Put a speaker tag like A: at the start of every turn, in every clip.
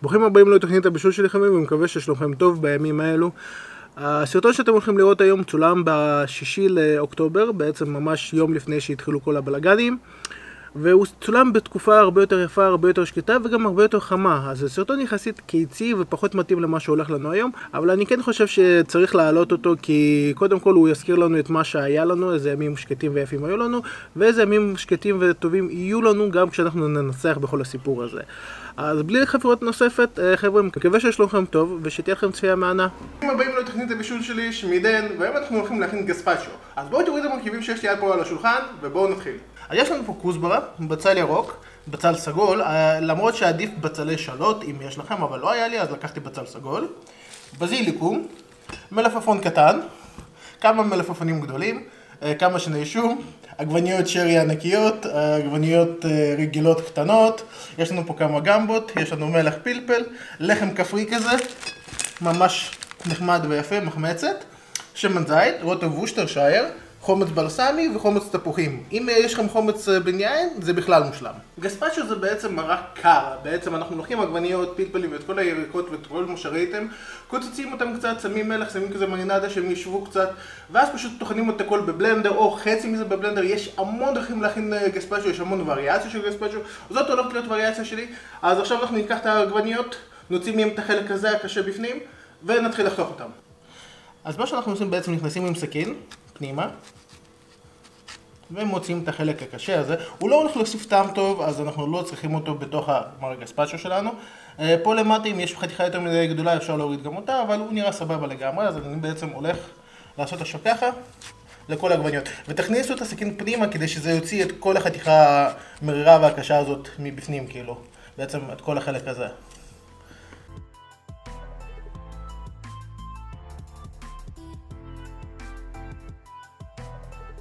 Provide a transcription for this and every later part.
A: ברוכים הבאים לתוכנית הבישול שלי חברים, ומקווה ששלומכם טוב בימים האלו. הסרטון שאתם הולכים לראות היום צולם ב6 לאוקטובר, בעצם ממש יום לפני שהתחילו כל הבלגנים, והוא צולם בתקופה הרבה יותר יפה, הרבה יותר שקטה וגם הרבה יותר חמה. אז הסרטון יחסית קיצי ופחות מתאים למה שהולך לנו היום, אבל אני כן חושב שצריך להעלות אותו, כי קודם כל הוא יזכיר לנו את מה שהיה לנו, איזה ימים שקטים ויפים היו לנו, ואיזה ימים שקטים וטובים יהיו לנו גם כשאנחנו ננצח בכל הסיפור הזה. אז בלי חברות נוספת, חבר'ה, מקווה שיש לכם טוב ושתהיה לכם צפייה מהנה. ברוכים הבאים לתוכנית הבישול שלי, שמי דן, והיום אנחנו הולכים להכין גזפצ'ו. אז בואו תראו את המרכיבים שיש לי עד פה על השולחן, ובואו נתחיל. אז יש לנו פה כוסברה, בצל ירוק, בצל סגול, למרות שעדיף בצלי שלוט אם יש לכם, אבל לא היה לי, אז לקחתי בצל סגול. בזיליקום, מלפפון קטן, כמה מלפפונים גדולים, כמה שני שום, עגבניות שרי ענקיות, עגבניות רגילות קטנות, יש לנו פה כמה גמבות, יש לנו מלח פלפל, לחם כפרי כזה, ממש נחמד ויפה, מחמצת, שמן זית, רוטב וושטרשייר, חומץ בלסמי וחומץ תפוחים. אם יש לכם חומץ בן יין, זה בכלל מושלם. גזפצ'ו זה בעצם מרק קר. בעצם אנחנו לוקחים עגבניות, פלפלים ואת כל הירקות ואת כל מה שראיתם, קוצצים אותם קצת, שמים מלח, שמים כזה מרינדה שהם ישבו קצת, ואז פשוט טוחנים את הכל בבלנדר, או חצי מזה בבלנדר. יש המון דרכים להכין גזפצ'ו, יש המון וריאציה של גזפצ'ו, זאת הולכת להיות וריאציה שלי. אז עכשיו אנחנו ניקח את העגבניות, נוציא מהם את החלק הזה הקשה בפנים, ונתחיל לחתוך אותם. אז מה שאנחנו עושים בעצם, נכנסים עם סכין פנימה ומוצאים את החלק הקשה הזה. הוא לא הולך להוסיף טעם טוב, אז אנחנו לא צריכים אותו בתוך המרק גזפצ'ו שלנו. פה למטה, אם יש חתיכה יותר מדי גדולה, אפשר להוריד גם אותה, אבל הוא נראה סבבה לגמרי. אז אני בעצם הולך לעשות עכשיו ככה לכל העגבניות, ותכניסו את הסכין פנימה כדי שזה יוציא את כל החתיכה המרירה והקשה הזאת מבפנים, כאילו בעצם את כל החלק הזה.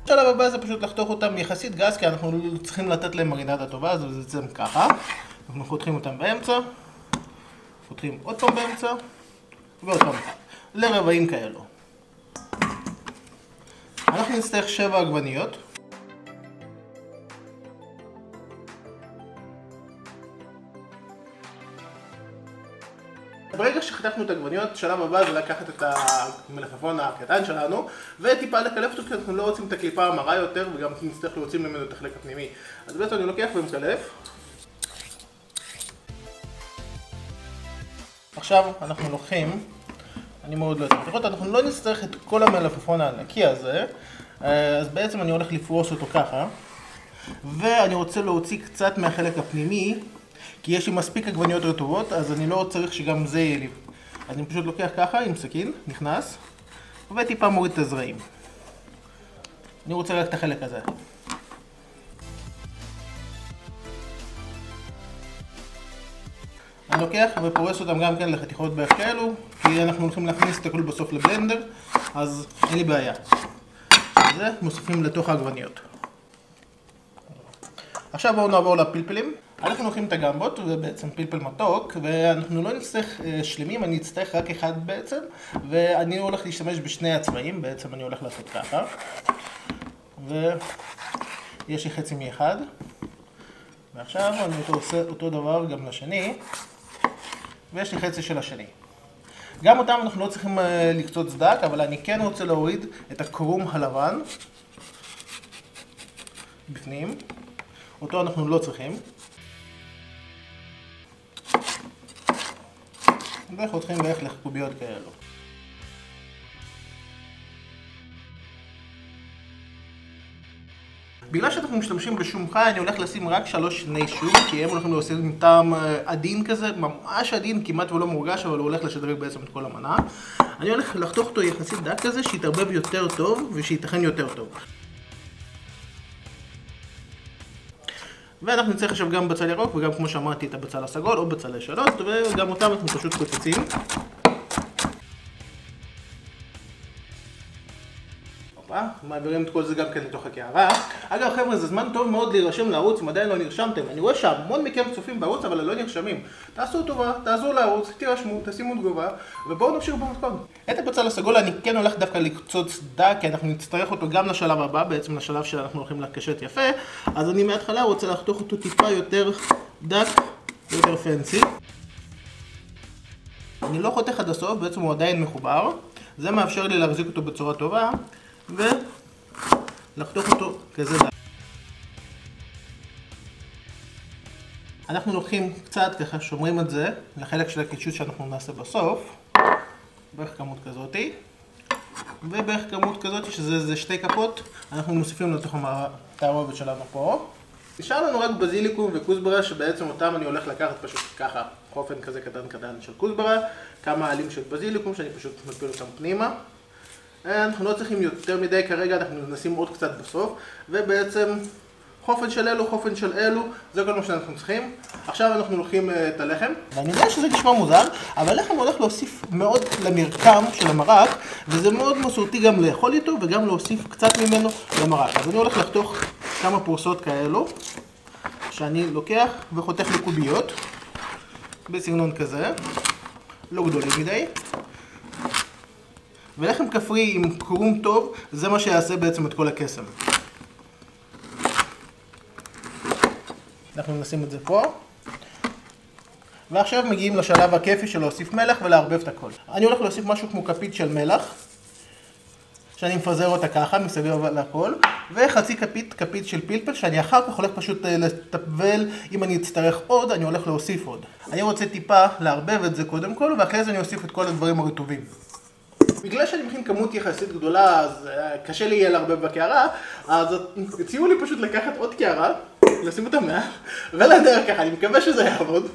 A: השלב הבא זה פשוט לחתוך אותם יחסית גס, כי אנחנו צריכים לתת להם מרינדה טובה, אז זה יצא ככה. אנחנו חותכים אותם באמצע, חותכים עוד פעם באמצע, ועוד פעם, לרבעים כאלו. אנחנו נצטרך 7 עגבניות. ברגע שחתכנו את העגבניות, שלב הבא זה לקחת את המלפפון הקטן שלנו וטיפה לקלף אותו, כי אנחנו לא רוצים את הקליפה המרה יותר, וגם נצטרך להוציא ממנו את החלק הפנימי. אז בעצם אני לוקח ומקלף. עכשיו אנחנו לוקחים, אני מאוד לא אצטרך לראות, אנחנו לא נצטרך את כל המלפפון הענקי הזה, אז בעצם אני הולך לפרוס אותו ככה, ואני רוצה להוציא קצת מהחלק הפנימי, כי יש לי מספיק עגבניות רטובות, אז אני לא צריך שגם זה יהיה לי. אז אני פשוט לוקח ככה עם סכין, נכנס, וטיפה מוריד את הזרעים. אני רוצה רק את החלק הזה. אני לוקח ופורס אותם גם כן לחתיכות בערך כאלו, כי אנחנו הולכים להכניס את הכל בסוף לבלנדר, אז אין לי בעיה. זה מוסיפים לתוך העגבניות. עכשיו בואו נעבור לפלפלים. אנחנו לוקחים את הגמבות, ובעצם פלפל מתוק, ואנחנו לא נצטרך שלמים, אני אצטרך רק אחד בעצם, ואני הולך להשתמש בשני הצבעים, בעצם אני הולך לעשות ככה, ויש לי חצי מאחד, ועכשיו אני עושה אותו דבר גם לשני, ויש לי חצי של השני. גם אותם אנחנו לא צריכים לקצוץ דק, אבל אני כן רוצה להוריד את הקרום הלבן בפנים, אותו אנחנו לא צריכים. וחותכים בערך לקוביות כאלו. בגלל שאנחנו משתמשים בשום חי, אני הולך לשים רק 3 שני שום, כי הם הולכים להוסיף עם טעם עדין כזה, ממש עדין, כמעט ולא מורגש, אבל הוא הולך לשדרג בעצם את כל המנה. אני הולך לחתוך אותו יחסית דק כזה, שיתערבב יותר טוב ושיתכן יותר טוב. ואנחנו נצטרך עכשיו גם בצל ירוק, וגם כמו שאמרתי את הבצל הסגול או בצל שלוט, וגם אותם אנחנו פשוט קוצצים. מעבירים את כל זה גם כן לתוך הקערה. אגב חבר'ה, זה זמן טוב מאוד להירשם לערוץ אם עדיין לא נרשמתם. אני רואה שהמון מכם צופים בערוץ אבל לא נרשמים. תעשו טובה, תעזרו לערוץ, תירשמו, תשימו תגובה, ובואו נמשיך במתכון. את הבצל הסגול אני כן הולך דווקא לקצוץ דק, כי אנחנו נצטרך אותו גם לשלב הבא, בעצם לשלב שאנחנו הולכים לקשת יפה. אז אני מההתחלה רוצה לחתוך אותו טיפה יותר דק ויותר פנסי. אני לא חותך עד הסוף, בעצם הוא עדיין מחובר. זה מאפשר לי להחזיק אותו בצורה טובה ולחתוך אותו כזה. אנחנו לוקחים קצת, ככה שומרים את זה לחלק של הקישוט שאנחנו נעשה בסוף, בערך כמות כזאתי, ובערך כמות כזאתי שזה 2 כפות, אנחנו מוסיפים לתוך התערובת שלנו פה. נשאר לנו רק בזיליקום וכוסברה, שבעצם אותם אני הולך לקחת פשוט ככה, חופן כזה קטן של כוסברה, כמה עלים של בזיליקום שאני פשוט מפיל אותם פנימה. אנחנו לא צריכים יותר מדי כרגע, אנחנו נשים עוד קצת בסוף, ובעצם חופן של אלו, חופן של אלו, זה כל מה שאנחנו צריכים. עכשיו אנחנו לוקחים את הלחם, ואני יודע שזה נשמע מוזר, אבל לחם הולך להוסיף מאוד למרקם של המרק, וזה מאוד מסורתי גם לאכול איתו וגם להוסיף קצת ממנו למרק. אז אני הולך לחתוך כמה פרוסות כאלו, שאני לוקח וחותך לקוביות, בסגנון כזה, לא גדולים מדי. ולחם כפרי עם קרום טוב, זה מה שיעשה בעצם את כל הקסם. אנחנו נשים את זה פה. ועכשיו מגיעים לשלב הכיפי של להוסיף מלח ולערבב את הכל. אני הולך להוסיף משהו כמו כפית של מלח, שאני מפזר אותה ככה, מסביב לכל, וחצי כפית של פלפל, שאני אחר כך הולך פשוט לטבל, אם אני אצטרך עוד, אני הולך להוסיף עוד. אני רוצה טיפה לערבב את זה קודם כל, ואחרי זה אני אוסיף את כל הדברים הרטובים. בגלל שאני מכין כמות יחסית גדולה, אז קשה לי יהיה לערבב בקערה, אז הציעו לי פשוט לקחת עוד קערה, לשים אותה מעל, ולהדר ככה, אני מקווה שזה יעבוד.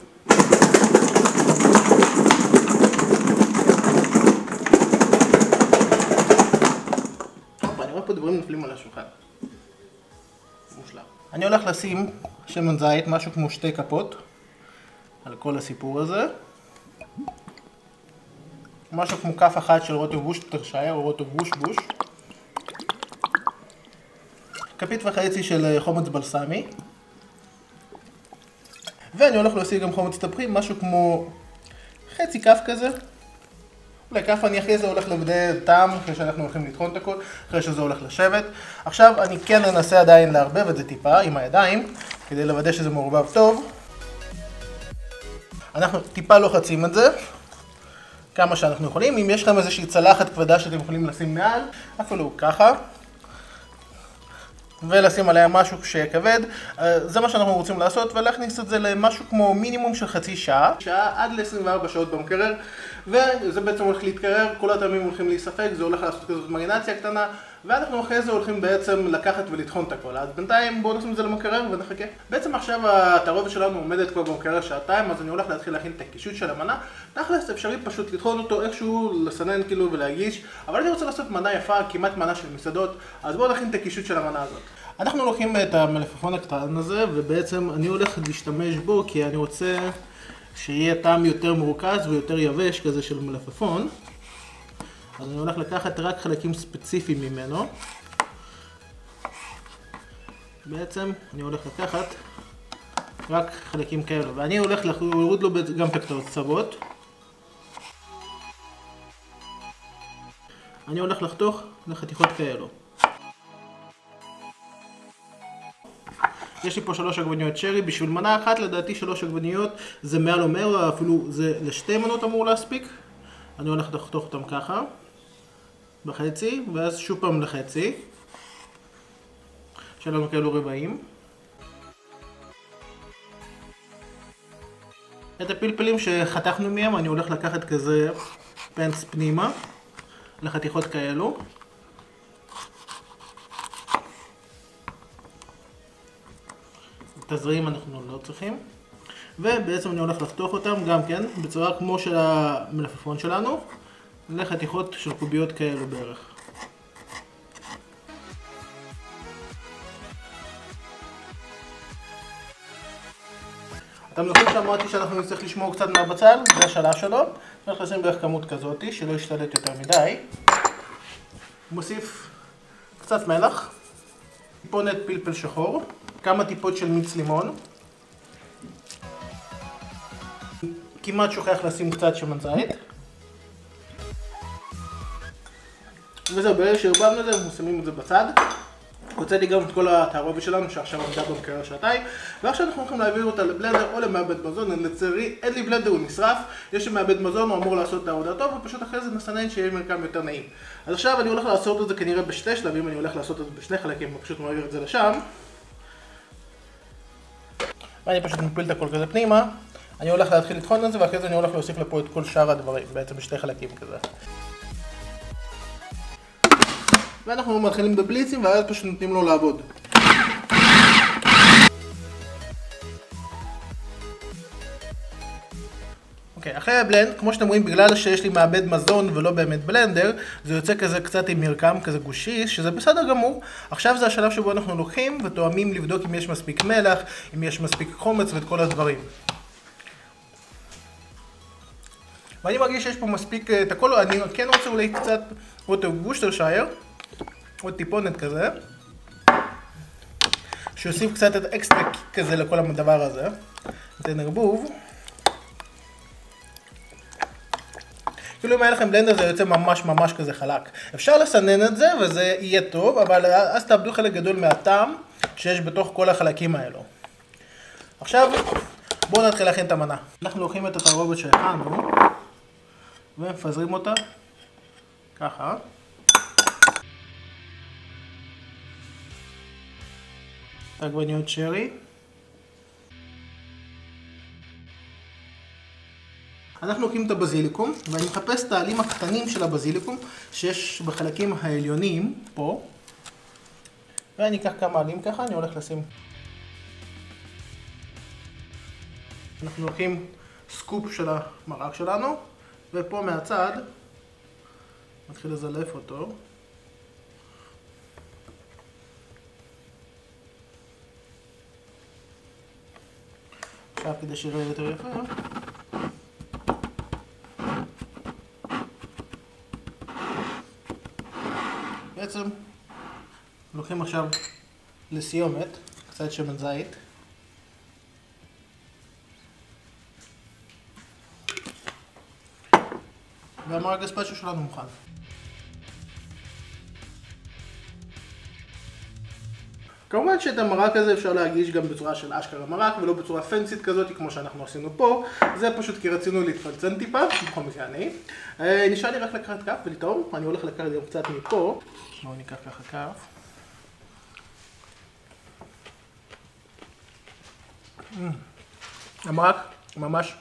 A: אני רואה פה דברים נופלים על השולחן. מושלם. אני הולך לשים שמן זית, משהו כמו 2 כפות, על כל הסיפור הזה. משהו כמו כף אחת של רוטב וושטרשייר או רוטב וושבוש. כפית וחצי של חומץ בלסמי. ואני הולך להוסיף גם חומץ תפוחים, משהו כמו חצי כף כזה. אולי כף אני אחרי זה הולך לוודא טעם, אחרי שאנחנו הולכים לטחון את הכל, אחרי שזה הולך לשבת. עכשיו אני כן אנסה עדיין לערבב את זה טיפה עם הידיים, כדי לוודא שזה מעורבב טוב. אנחנו טיפה לוחצים את זה. כמה שאנחנו יכולים. אם יש לכם איזושהי צלחת כבדה שאתם יכולים לשים מעל, אפילו ככה. ולשים עליה משהו שכבד. זה מה שאנחנו רוצים לעשות, ולהכניס את זה למשהו כמו מינימום של חצי שעה. שעה עד ל-24 שעות במקרר, וזה בעצם הולך להתקרר, כל הטעמים הולכים להיספק, זה הולך לעשות כזאת מרינציה קטנה, ואנחנו אחרי זה הולכים בעצם לקחת ולטחון את הכל. אז בינתיים בואו נשים את זה למקרר ונחכה. בעצם עכשיו התערובת שלנו עומדת כבר במקרר 2 שעות, אז אני הולך להתחיל להכין את הקישוט של המנה. תכלס אפשרי פשוט לטחון אותו איכשהו, לסנן כאילו ולהגיש, אבל אני רוצה לעשות מנה יפה, כמעט מנה של מסעדות, אז בואו נכין את הקישוט של המנה הזאת. אנחנו לוקחים את המלפפון הקטן הזה, ובעצם אני הולך להשתמש בו כי אני רוצה שיהיה טעם יותר מרוכז ויותר יבש כזה של מלפפון. אז אני הולך לקחת רק חלקים ספציפיים ממנו. בעצם אני הולך לקחת רק חלקים כאלו, ואני הולך להוריד לו גם את הקצוות. אני הולך לחתוך לחתיכות כאלו. יש לי פה 3 עגבניות שרי, בשביל מנה אחת לדעתי 3 עגבניות זה מעל ומעל, אפילו זה ל2 מנות אמור להספיק. אני הולך לחתוך אותם ככה, בחצי, ואז שוב פעם לחצי. יש לנו כאלו רבעים. את הפלפלים שחתכנו מהם אני הולך לקחת כזה פנס פנימה, לחתיכות כאלו. את הזרעים אנחנו לא צריכים. ובעצם אני הולך לחתוך אותם גם כן בצורה כמו של המלפפון שלנו, לחתיכות של קוביות כאלו בערך. אתם זוכרים שאמרתי שאנחנו נצטרך לשמור קצת מהבצל, זה השלב שלו. צריך לשים בערך כמות כזאת, שלא ישתלט יותר מדי. מוסיף קצת מלח, טיפונת פלפל שחור, כמה טיפות של מיץ לימון. כמעט שוכח לשים קצת שמן זית. וזהו, ברגע שהרבבנו את זה, אנחנו שמים את זה בצד. הוצאתי גם את כל התערובת שלנו שעכשיו עמדה במקרר שעתיים, ועכשיו אנחנו הולכים להעביר אותה לבלנדר או למעבד מזון. לצערי אין לי בלנדר, הוא נשרף, יש לי מעבד מזון, הוא אמור לעשות את העבודה טוב, ופשוט אחרי זה נסנן שיהיה מרקם יותר נעים. אז עכשיו אני הולך לעשות את זה כנראה בשתי שלבים, אני הולך לעשות את זה בשני חלקים, ופשוט מעביר את זה לשם. ואני פשוט מפיל את הכל כזה פנימה, אני הולך להתחיל לטחון את זה, ואחרי זה אני הולך להוסיף לפה את כל שאר הדברים, בעצם בשתי חלקים כזה. ואנחנו מתחילים בבליצים, ואז פשוט נותנים לו לעבוד. אוקיי, אחרי הבלנד, כמו שאתם רואים, בגלל שיש לי מעבד מזון ולא באמת בלנדר, זה יוצא כזה קצת עם מרקם כזה גושי, שזה בסדר גמור. עכשיו זה השלב שבו אנחנו לוקחים ותואמים לבדוק אם יש מספיק מלח, אם יש מספיק חומץ ואת כל הדברים. ואני מרגיש שיש פה מספיק את הכל, אני כן רוצה אולי קצת וושטרשייר, עוד טיפונת כזה, שיוסיף קצת את אקסטרה קיק כזה לכל הדבר הזה. ניתן ערבוב. כאילו אם היה לכם בלנדר זה יוצא ממש כזה חלק. אפשר לסנן את זה וזה יהיה טוב, אבל אז תאבדו חלק גדול מהטעם שיש בתוך כל החלקים האלו. עכשיו בואו נתחיל להכין את המנה. אנחנו לוקחים את התערובת שהכנו ומפזרים אותה ככה. עגבניות שרי. אנחנו לוקחים את הבזיליקום, ואני מחפש את העלים הקטנים של הבזיליקום שיש בחלקים העליונים פה. ואני אקח כמה עלים ככה, אני הולך לשים. אנחנו לוקחים סקופ של המרק שלנו, ופה מהצד מתחיל לזלף אותו. עכשיו כדי שיראה יותר יפה. בעצם לוקחים עכשיו לסיומת קצת שמן זית. והמרק גספצ'ו שלנו מוכן. כמובן שאת המרק הזה אפשר להגיש גם בצורה של אשכרה מרק ולא בצורה פנסית כזאת כמו שאנחנו עשינו פה. זה פשוט כי רצינו להתפלצן טיפה, בכל מקרה אני. נשאר לי רק לקחת כף ולטעום, אני הולך לקחת גם קצת מפה. בואו ניקח ככה כף. המרק ממש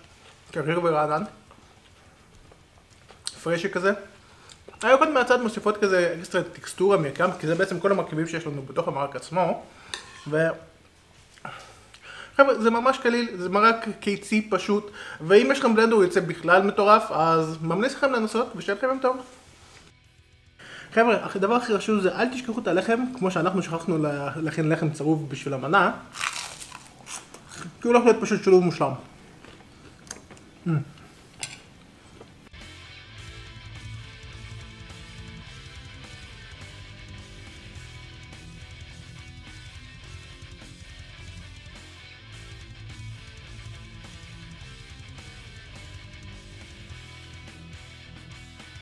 A: קריר ורענן. פרשי כזה. הירקות מהצד מוסיפות כזה אקסטרה טקסטורה מרקם, כי זה בעצם כל המרכיבים שיש לנו בתוך המרק עצמו. חבר'ה, זה ממש קליל, זה מרק קיצי פשוט, ואם יש לכם בלנדר הוא יוצא בכלל מטורף, אז ממליץ לכם לנסות ושיהיה לכם יום טוב. חבר'ה, הדבר הכי חשוב זה אל תשכחו את הלחם, כמו שאנחנו שכחנו להכין לחם צרוב בשביל המנה, כי הוא הולך להיות פשוט שילוב מושלם.